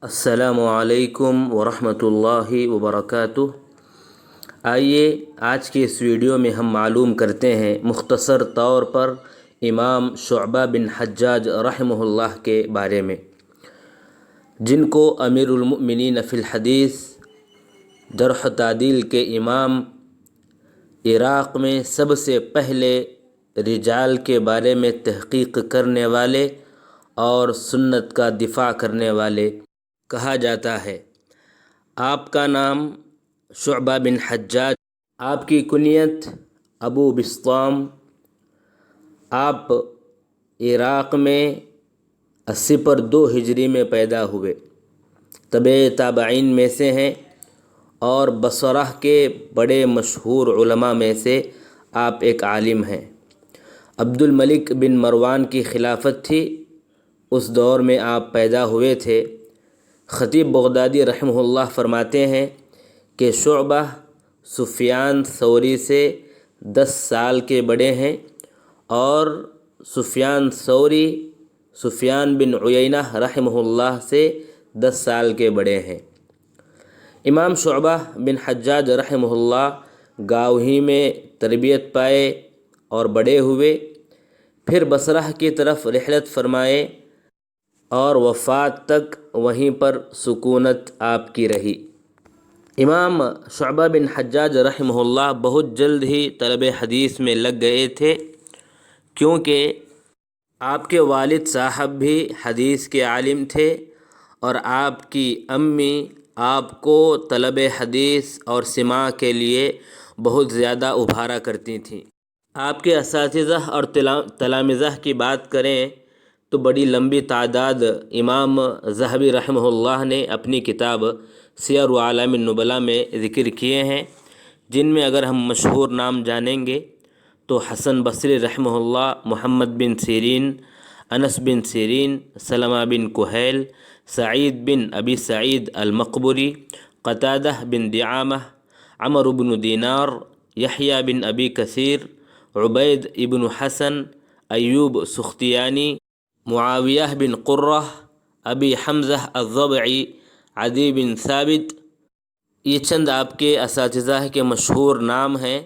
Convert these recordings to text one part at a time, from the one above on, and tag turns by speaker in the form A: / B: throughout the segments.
A: السلام علیکم ورحمۃ اللہ وبرکاتہ۔ آئیے آج کی اس ویڈیو میں ہم معلوم کرتے ہیں مختصر طور پر امام شعبہ بن حجاج رحمہ اللہ کے بارے میں، جن کو امیر المؤمنین فی الحدیث، جرح و تعدیل کے امام، عراق میں سب سے پہلے رجال کے بارے میں تحقیق کرنے والے اور سنت کا دفاع کرنے والے کہا جاتا ہے۔ آپ کا نام شعبہ بن حجاج، آپ کی کنیت ابو بسطام۔ آپ عراق میں 80 پر 2 ہجری میں پیدا ہوئے، تبع تابعین میں سے ہیں اور بصرہ کے بڑے مشہور علماء میں سے آپ ایک عالم ہیں۔ عبد الملک بن مروان کی خلافت تھی، اس دور میں آپ پیدا ہوئے تھے۔ خطیب بغدادی رحمہ اللہ فرماتے ہیں کہ شعبہ سفیان ثوری سے 10 سال کے بڑے ہیں، اور سفیان ثوری سفیان بن عیینہ رحمہ اللہ سے 10 سال کے بڑے ہیں۔ امام شعبہ بن حجاج رحمہ اللہ گاؤں ہی میں تربیت پائے اور بڑے ہوئے، پھر بصرہ کی طرف رحلت فرمائے اور وفات تک وہیں پر سکونت آپ کی رہی۔ امام شعبہ بن حجاج رحمہ اللہ بہت جلد ہی طلب حدیث میں لگ گئے تھے، کیونکہ آپ کے والد صاحب بھی حدیث کے عالم تھے اور آپ کی امی آپ کو طلب حدیث اور سماع کے لیے بہت زیادہ ابھارا کرتی تھیں۔ آپ کے اساتذہ اور تلامذہ کی بات کریں تو بڑی لمبی تعداد امام ذہبی رحمہ اللہ نے اپنی کتاب سیر اعلام النبلاء میں ذکر کیے ہیں، جن میں اگر ہم مشہور نام جانیں گے تو حسن بصری رحمہ اللہ، محمد بن سیرین، انس بن سیرین، سلمہ بن کہیل، سعید بن ابی سعید المقبری، قتادہ بن دعامہ، عمر بن دینار، یحییٰ بن ابی کثیر، عبید ابن حسن، ایوب سختیانی، معاویہ بن قرہ، ابی حمزہ الضبعی، عدی بن ثابت۔ یہ چند آپ کے اساتذہ کے مشہور نام ہیں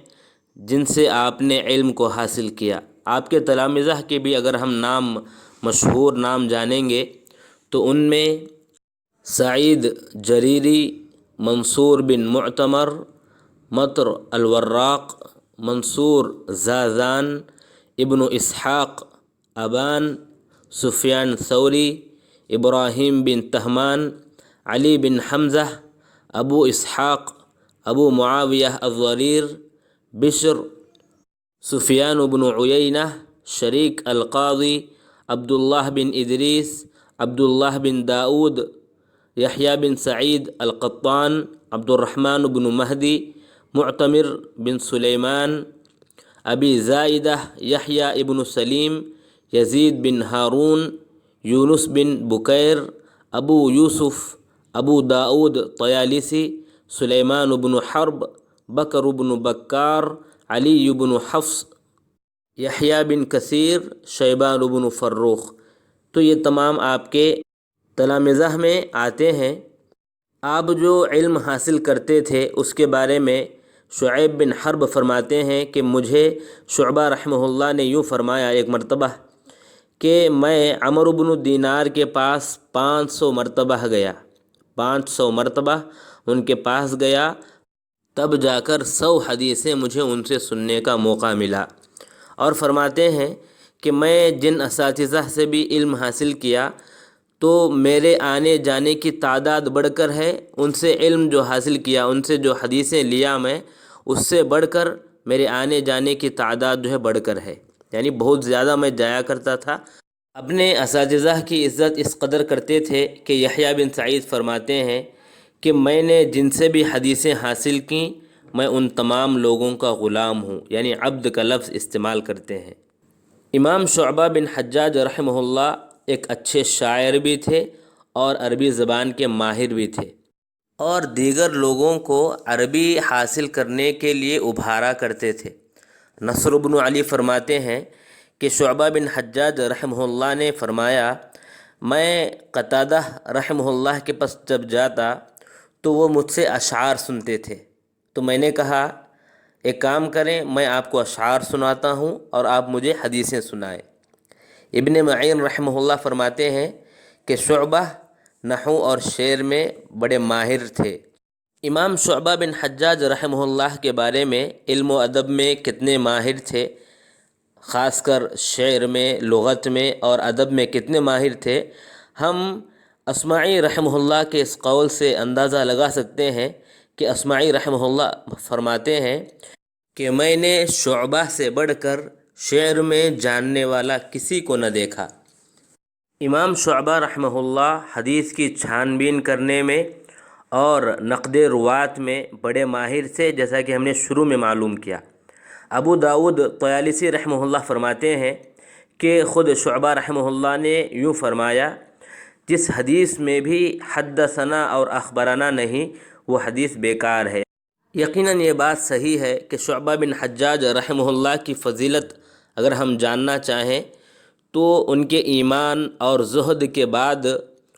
A: جن سے آپ نے علم کو حاصل کیا۔ آپ کے تلامذہ کے بھی اگر ہم مشہور نام جانیں گے تو ان میں سعید جریری، منصور بن معتمر، مطر الوراق، منصور زازان، ابن اسحاق، ابان، سفیان ثوری، ابراہیم بن تہمان، علی بن حمزہ، ابو اسحاق، ابو معاویہ الضریر، بشر، سفیان بن عیینہ، شریک القاضی، عبداللہ بن ادریس، عبداللہ بن داؤد، یحییٰ بن سعید القطان، عبد الرحمن بن مہدی، معتمر بن سلیمان، ابی زائدہ، یحییٰ ابن سلیم، یزید بن ہارون، یونس بن بکیر، ابو یوسف، ابو داؤد طیالسی، سلیمان بن حرب، بکر بن بکار، علی بن حفص، یحییٰ بن کثیر، شیبان بن فروخ۔ تو یہ تمام آپ کے تلامذہ میں آتے ہیں۔ آپ جو علم حاصل کرتے تھے اس کے بارے میں شعیب بن حرب فرماتے ہیں کہ مجھے شعبہ رحمہ اللہ نے یوں فرمایا ایک مرتبہ کہ میں عمر بن دینار کے پاس 500 مرتبہ گیا، 500 مرتبہ ان کے پاس گیا، تب جا کر 100 حدیثیں مجھے ان سے سننے کا موقع ملا۔ اور فرماتے ہیں کہ میں جن اساتذہ سے بھی علم حاصل کیا تو میرے آنے جانے کی تعداد بڑھ کر ہے، ان سے علم جو حاصل کیا، ان سے جو حدیثیں لیا میں، اس سے بڑھ کر میرے آنے جانے کی تعداد جو ہے بڑھ کر ہے، یعنی بہت زیادہ میں جایا کرتا تھا۔ اپنے اساتذہ کی عزت اس قدر کرتے تھے کہ یحییٰ بن سعید فرماتے ہیں کہ میں نے جن سے بھی حدیثیں حاصل کیں میں ان تمام لوگوں کا غلام ہوں، یعنی عبد کا لفظ استعمال کرتے ہیں۔ امام شعبہ بن حجاج رحمہ اللہ ایک اچھے شاعر بھی تھے اور عربی زبان کے ماہر بھی تھے، اور دیگر لوگوں کو عربی حاصل کرنے کے لیے ابھارا کرتے تھے۔ نصر بن علی فرماتے ہیں کہ شعبہ بن حجاج رحمہ اللہ نے فرمایا میں قتادہ رحمہ اللہ کے پاس جب جاتا تو وہ مجھ سے اشعار سنتے تھے، تو میں نے کہا ایک کام کریں، میں آپ کو اشعار سناتا ہوں اور آپ مجھے حدیثیں سنائیں۔ ابن معین رحمہ اللہ فرماتے ہیں کہ شعبہ نحو اور شعر میں بڑے ماہر تھے۔ امام شعبہ بن حجاج رحمہ اللہ کے بارے میں علم و ادب میں کتنے ماہر تھے، خاص کر شعر میں، لغت میں اور ادب میں کتنے ماہر تھے، ہم اصمعی رحمہ اللہ کے اس قول سے اندازہ لگا سکتے ہیں کہ اصمعی رحمہ اللہ فرماتے ہیں کہ میں نے شعبہ سے بڑھ کر شعر میں جاننے والا کسی کو نہ دیکھا۔ امام شعبہ رحمہ اللہ حدیث کی چھان بین کرنے میں اور نقد روات میں بڑے ماہر تھے، جیسا کہ ہم نے شروع میں معلوم کیا۔ ابو داؤد طیالسی رحمہ اللہ فرماتے ہیں کہ خود شعبہ رحمہ اللہ نے یوں فرمایا، جس حدیث میں بھی حدثنا اور اخبرنا نہیں وہ حدیث بیکار ہے۔ یقیناً یہ بات صحیح ہے کہ شعبہ بن حجاج رحمہ اللہ کی فضیلت اگر ہم جاننا چاہیں تو ان کے ایمان اور زہد کے بعد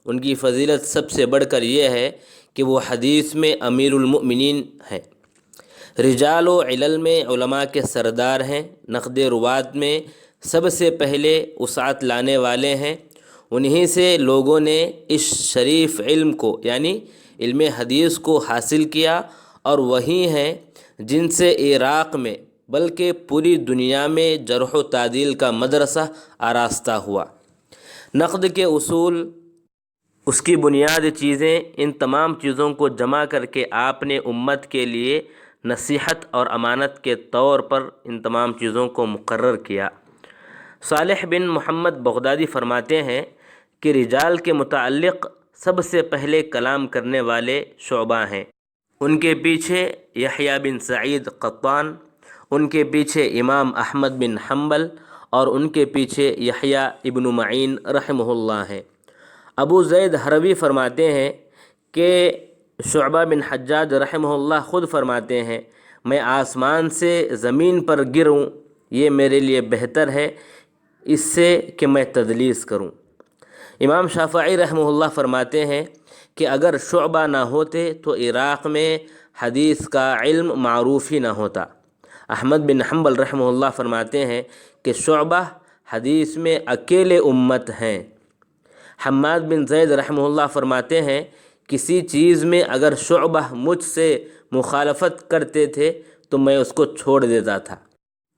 A: ان کی فضیلت سب سے بڑھ کر یہ ہے کہ وہ حدیث میں امیر المؤمنین ہیں، رجال و علل میں علماء کے سردار ہیں، نقد روات میں سب سے پہلے وسعت لانے والے ہیں، انہی سے لوگوں نے اس شریف علم کو یعنی علم حدیث کو حاصل کیا، اور وہی ہیں جن سے عراق میں بلکہ پوری دنیا میں جرح و تعدیل کا مدرسہ آراستہ ہوا۔ نقد کے اصول، اس کی بنیاد چیزیں، ان تمام چیزوں کو جمع کر کے آپ نے امت کے لیے نصیحت اور امانت کے طور پر ان تمام چیزوں کو مقرر کیا۔ صالح بن محمد بغدادی فرماتے ہیں کہ رجال کے متعلق سب سے پہلے کلام کرنے والے شعبہ ہیں، ان کے پیچھے یحییٰ بن سعید قطان، ان کے پیچھے امام احمد بن حنبل، اور ان کے پیچھے یحییٰ ابن معین رحمہ اللہ ہیں۔ ابو زید ہروی فرماتے ہیں کہ شعبہ بن حجاج رحمہ اللہ خود فرماتے ہیں، میں آسمان سے زمین پر گروں یہ میرے لیے بہتر ہے اس سے کہ میں تدلیس کروں۔ امام شافعی رحمہ اللہ فرماتے ہیں کہ اگر شعبہ نہ ہوتے تو عراق میں حدیث کا علم معروف ہی نہ ہوتا۔ احمد بن حنبل رحمہ اللہ فرماتے ہیں کہ شعبہ حدیث میں اکیلے امت ہیں۔ حماد بن زید رحمہ اللہ فرماتے ہیں کسی چیز میں اگر شعبہ مجھ سے مخالفت کرتے تھے تو میں اس کو چھوڑ دیتا تھا۔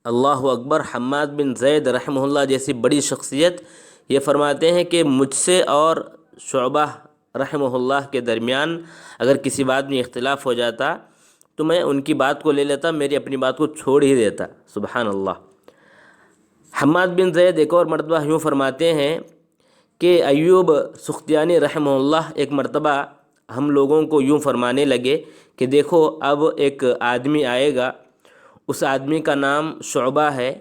A: اللہ اکبر! حماد بن زید رحمہ اللہ جیسی بڑی شخصیت یہ فرماتے ہیں کہ مجھ سے اور شعبہ رحمہ اللہ کے درمیان اگر کسی بات میں اختلاف ہو جاتا تو میں ان کی بات کو لے لیتا، میری اپنی بات کو چھوڑ ہی دیتا۔ سبحان اللہ! حماد بن زید ایک اور مرتبہ یوں فرماتے ہیں کہ ایوب سختیانی رحمہ اللہ ایک مرتبہ ہم لوگوں کو یوں فرمانے لگے کہ دیکھو اب ایک آدمی آئے گا، اس آدمی کا نام شعبہ ہے،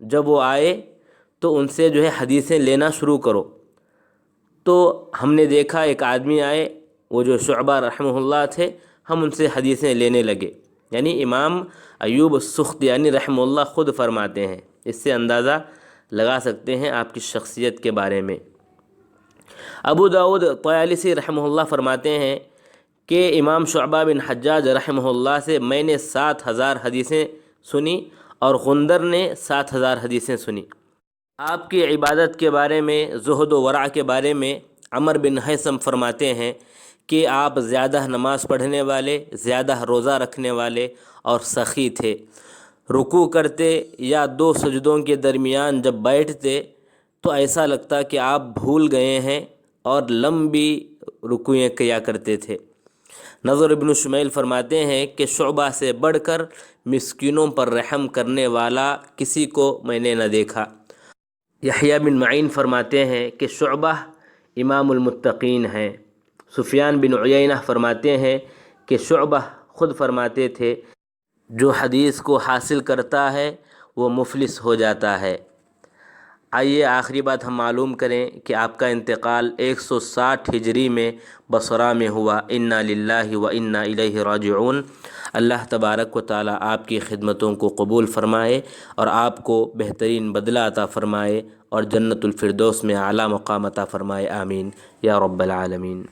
A: جب وہ آئے تو ان سے جو ہے حدیثیں لینا شروع کرو۔ تو ہم نے دیکھا ایک آدمی آئے، وہ جو شعبہ رحمہ اللہ تھے، ہم ان سے حدیثیں لینے لگے۔ یعنی امام ایوب سختیانی رحمہ اللہ خود فرماتے ہیں، اس سے اندازہ لگا سکتے ہیں آپ کی شخصیت کے بارے میں۔ ابو داؤد طیالسی رحمہ اللہ فرماتے ہیں کہ امام شعبہ بن حجاج رحمہ اللہ سے میں نے 7000 حدیثیں سنی اور غندر نے 7000 حدیثیں سنی۔ آپ کی عبادت کے بارے میں، زہد و ورع کے بارے میں عمر بن حیثم فرماتے ہیں کہ آپ زیادہ نماز پڑھنے والے، زیادہ روزہ رکھنے والے اور سخی تھے۔ رکوع کرتے یا 2 سجدوں کے درمیان جب بیٹھتے تو ایسا لگتا کہ آپ بھول گئے ہیں اور لمبی رکوعیں کیا کرتے تھے۔ نضر بن شمیل فرماتے ہیں کہ شعبہ سے بڑھ کر مسکینوں پر رحم کرنے والا کسی کو میں نے نہ دیکھا۔ یحییٰ بن معین فرماتے ہیں کہ شعبہ امام المتقین ہیں۔ سفیان بن عیینہ فرماتے ہیں کہ شعبہ خود فرماتے تھے جو حدیث کو حاصل کرتا ہے وہ مفلس ہو جاتا ہے۔ آئیے آخری بات ہم معلوم کریں کہ آپ کا انتقال 160 ہجری میں بصرہ میں ہوا۔ انا للہ و انا الیہ راجعون۔ اللہ تبارک و تعالی آپ کی خدمتوں کو قبول فرمائے اور آپ کو بہترین بدلہ عطا فرمائے۔ اور جنت الفردوس میں اعلیٰ مقام عطا فرمائے، آمین یا رب العالمین۔